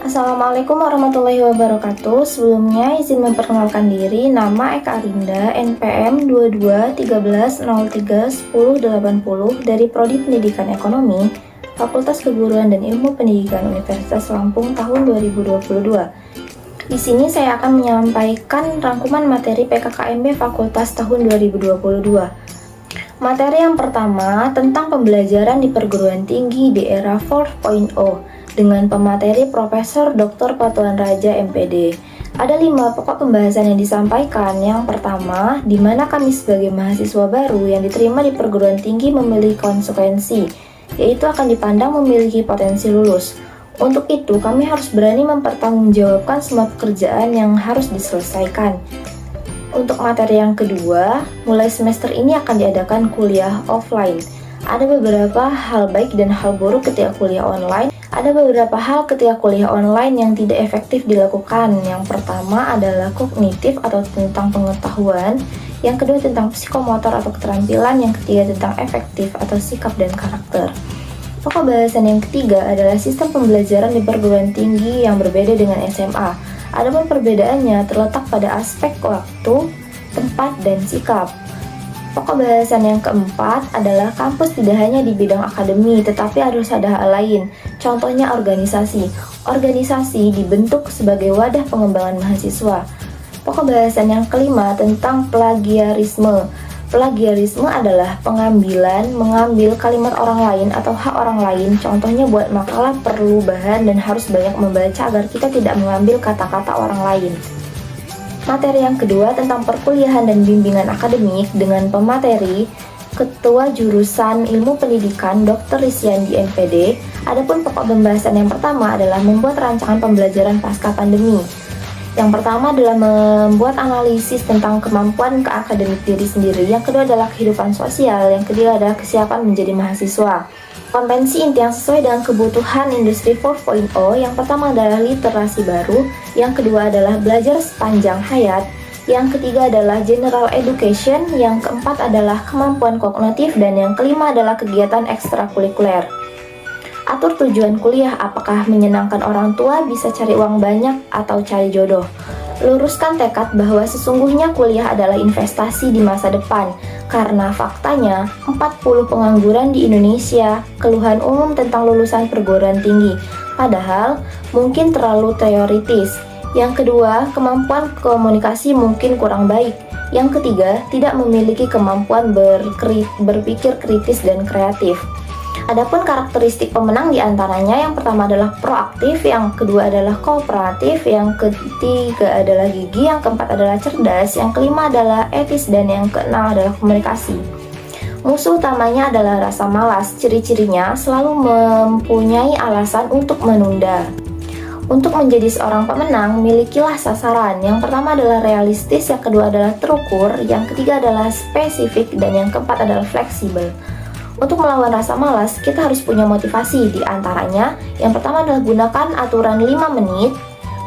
Assalamualaikum warahmatullahi wabarakatuh. Sebelumnya izin memperkenalkan diri, nama Eka Arinda, NPM 2213031080 dari Prodi Pendidikan Ekonomi, Fakultas Keguruan dan Ilmu Pendidikan Universitas Lampung tahun 2022. Di sini saya akan menyampaikan rangkuman materi PKKMB Fakultas tahun 2022. Materi yang pertama tentang pembelajaran di perguruan tinggi di era 4.0 dengan pemateri Profesor Dr. Patuan Raja MPD. Ada 5 pokok pembahasan yang disampaikan. Yang pertama, di mana kami sebagai mahasiswa baru yang diterima di perguruan tinggi memiliki konsekuensi, yaitu akan dipandang memiliki potensi lulus. Untuk itu, kami harus berani mempertanggungjawabkan semua pekerjaan yang harus diselesaikan. Untuk materi yang kedua, mulai semester ini akan diadakan kuliah offline. Ada beberapa hal baik dan hal buruk ketika kuliah online. Ada beberapa hal ketika kuliah online yang tidak efektif dilakukan. Yang pertama adalah kognitif atau tentang pengetahuan. Yang kedua tentang psikomotor atau keterampilan. Yang ketiga tentang efektif atau sikap dan karakter. Pokok bahasan yang ketiga adalah sistem pembelajaran di perguruan tinggi yang berbeda dengan SMA. Adapun perbedaannya terletak pada aspek waktu, tempat, dan sikap. Pokok bahasan yang keempat adalah kampus tidak hanya di bidang akademi, tetapi harus ada hal lain. Contohnya organisasi. Organisasi dibentuk sebagai wadah pengembangan mahasiswa. Pokok bahasan yang kelima tentang plagiarisme. Plagiarisme adalah mengambil kalimat orang lain atau hak orang lain. Contohnya buat makalah perlu bahan dan harus banyak membaca agar kita tidak mengambil kata-kata orang lain. Materi yang kedua tentang perkuliahan dan bimbingan akademik dengan pemateri Ketua Jurusan Ilmu Pendidikan Dr. Risyandi MPD. Adapun pokok pembahasan yang pertama adalah membuat rancangan pembelajaran pasca pandemi. Yang pertama adalah membuat analisis tentang kemampuan keakademik diri sendiri. Yang kedua adalah kehidupan sosial. Yang ketiga adalah kesiapan menjadi mahasiswa. Kompetensi inti yang sesuai dengan kebutuhan industri 4.0. Yang pertama adalah literasi baru. Yang kedua adalah belajar sepanjang hayat. Yang ketiga adalah general education. Yang keempat adalah kemampuan kognitif. Dan yang kelima adalah kegiatan ekstrakurikuler. Atur tujuan kuliah, apakah menyenangkan orang tua, bisa cari uang banyak, atau cari jodoh. Luruskan tekad bahwa sesungguhnya kuliah adalah investasi di masa depan. Karena faktanya, 40 pengangguran di Indonesia, keluhan umum tentang lulusan perguruan tinggi. Padahal, mungkin terlalu teoritis. Yang kedua, kemampuan komunikasi mungkin kurang baik. Yang ketiga, tidak memiliki kemampuan berpikir kritis dan kreatif. Adapun karakteristik pemenang diantaranya, yang pertama adalah proaktif, yang kedua adalah kooperatif, yang ketiga adalah gigih, yang keempat adalah cerdas, yang kelima adalah etis, dan yang keenam adalah komunikasi. Musuh utamanya adalah rasa malas. Ciri-cirinya selalu mempunyai alasan untuk menunda. Untuk menjadi seorang pemenang, milikilah sasaran. Yang pertama adalah realistis, yang kedua adalah terukur, yang ketiga adalah spesifik, dan yang keempat adalah fleksibel. Untuk melawan rasa malas, kita harus punya motivasi. Di antaranya, yang pertama adalah gunakan aturan 5 menit,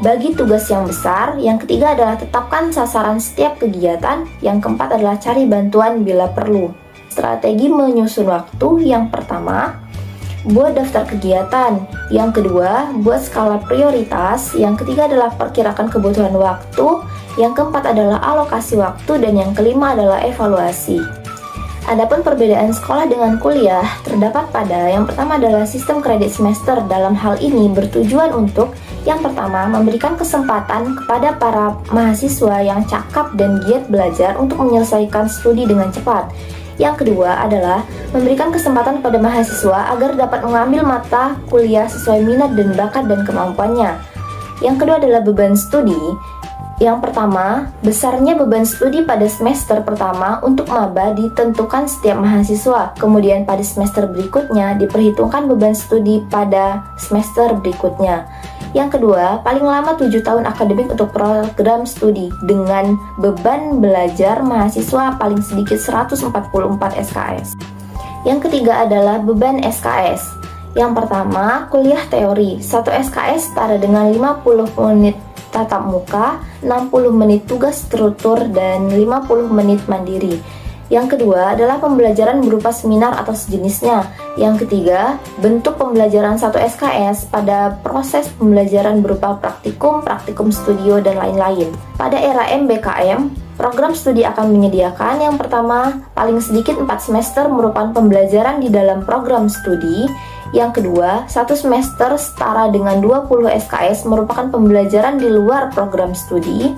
bagi tugas yang besar. Yang ketiga adalah tetapkan sasaran setiap kegiatan. Yang keempat adalah cari bantuan bila perlu. Strategi menyusun waktu, yang pertama, buat daftar kegiatan. Yang kedua, buat skala prioritas. Yang ketiga adalah perkirakan kebutuhan waktu. Yang keempat adalah alokasi waktu. Dan yang kelima adalah evaluasi. Adapun perbedaan sekolah dengan kuliah terdapat pada yang pertama adalah sistem kredit semester. Dalam hal ini bertujuan untuk yang pertama memberikan kesempatan kepada para mahasiswa yang cakap dan giat belajar untuk menyelesaikan studi dengan cepat. Yang kedua adalah memberikan kesempatan kepada mahasiswa agar dapat mengambil mata kuliah sesuai minat dan bakat dan kemampuannya. Yang kedua adalah beban studi. Yang pertama, besarnya beban studi pada semester pertama untuk maba ditentukan setiap mahasiswa. Kemudian pada semester berikutnya diperhitungkan beban studi pada semester berikutnya. Yang kedua, paling lama 7 tahun akademik untuk program studi dengan beban belajar mahasiswa paling sedikit 144 SKS. Yang ketiga adalah beban SKS. Yang pertama, kuliah teori. 1 SKS setara dengan 50 menit tatap muka, 60 menit tugas struktur, dan 50 menit mandiri. Yang kedua adalah pembelajaran berupa seminar atau sejenisnya. Yang ketiga, bentuk pembelajaran 1 SKS pada proses pembelajaran berupa praktikum, praktikum studio, dan lain-lain. Pada era MBKM, program studi akan menyediakan yang pertama, paling sedikit 4 semester merupakan pembelajaran di dalam program studi. Yang kedua, 1 semester setara dengan 20 SKS merupakan pembelajaran di luar program studi.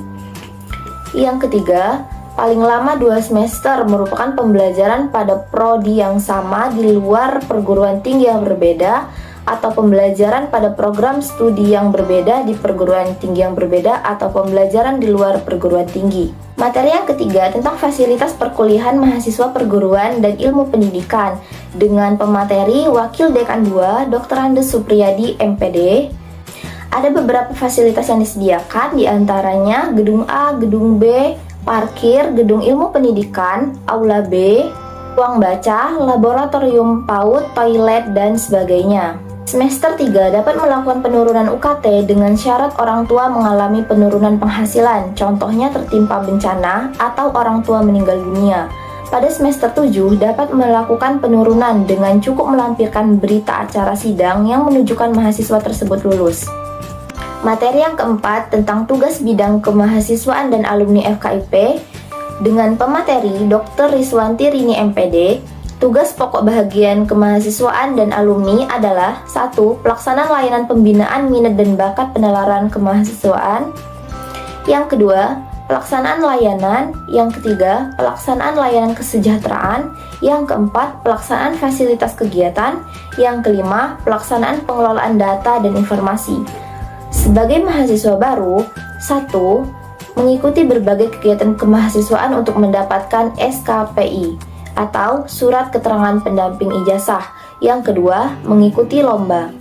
Yang ketiga, paling lama 2 semester merupakan pembelajaran pada prodi yang sama di luar perguruan tinggi yang berbeda, atau pembelajaran pada program studi yang berbeda di perguruan tinggi yang berbeda, atau pembelajaran di luar perguruan tinggi. Materi yang ketiga tentang fasilitas perkuliahan mahasiswa perguruan dan ilmu pendidikan dengan pemateri Wakil Dekan 2 Dr. Andes Supriyadi MPD. Ada beberapa fasilitas yang disediakan, diantaranya Gedung A, Gedung B, parkir, gedung ilmu pendidikan, aula B, ruang baca, laboratorium PAUD, toilet, dan sebagainya. Semester 3 dapat melakukan penurunan UKT dengan syarat orang tua mengalami penurunan penghasilan, contohnya tertimpa bencana atau orang tua meninggal dunia. Pada semester 7 dapat melakukan penurunan dengan cukup melampirkan berita acara sidang yang menunjukkan mahasiswa tersebut lulus. Materi yang keempat tentang tugas bidang kemahasiswaan dan alumni FKIP dengan pemateri Dr. Riswanti Rini MPD. Tugas pokok bahagian kemahasiswaan dan alumni adalah 1. Pelaksanaan layanan pembinaan minat dan bakat penalaran kemahasiswaan. Yang kedua, pelaksanaan layanan. Yang ketiga, pelaksanaan layanan kesejahteraan. Yang keempat, pelaksanaan fasilitas kegiatan. Yang kelima, pelaksanaan pengelolaan data dan informasi. Sebagai mahasiswa baru, 1. Mengikuti berbagai kegiatan kemahasiswaan untuk mendapatkan SKPI atau Surat Keterangan Pendamping Ijazah. Yang kedua, mengikuti lomba.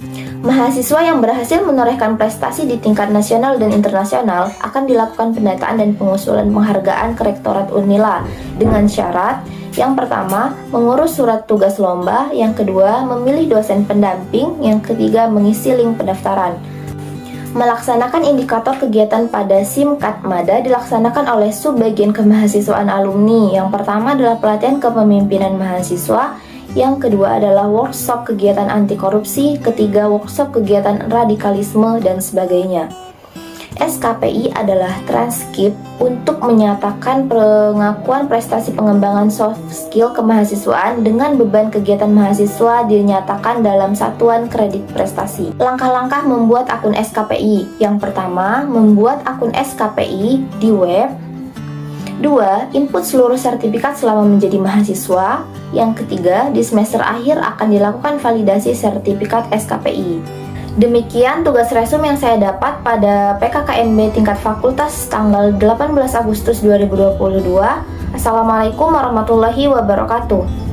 Mahasiswa yang berhasil menorehkan prestasi di tingkat nasional dan internasional akan dilakukan pendataan dan pengusulan penghargaan ke Rektorat Unila dengan syarat yang pertama, mengurus surat tugas lomba. Yang kedua, memilih dosen pendamping. Yang ketiga, mengisi link pendaftaran. Melaksanakan indikator kegiatan pada SIMKAD-MADA dilaksanakan oleh Subbagian Kemahasiswaan Alumni. Yang pertama adalah pelatihan kepemimpinan mahasiswa, yang kedua adalah workshop kegiatan anti korupsi, ketiga workshop kegiatan radikalisme, dan sebagainya. SKPI adalah transkrip untuk menyatakan pengakuan prestasi pengembangan soft skill kemahasiswaan dengan beban kegiatan mahasiswa dinyatakan dalam satuan kredit prestasi. Langkah-langkah membuat akun SKPI. Yang pertama, membuat akun SKPI di web. 2. Input seluruh sertifikat selama menjadi mahasiswa. Yang ketiga, di semester akhir akan dilakukan validasi sertifikat SKPI. Demikian tugas resume yang saya dapat pada PKKMB tingkat fakultas tanggal 18 Agustus 2022. Assalamualaikum warahmatullahi wabarakatuh.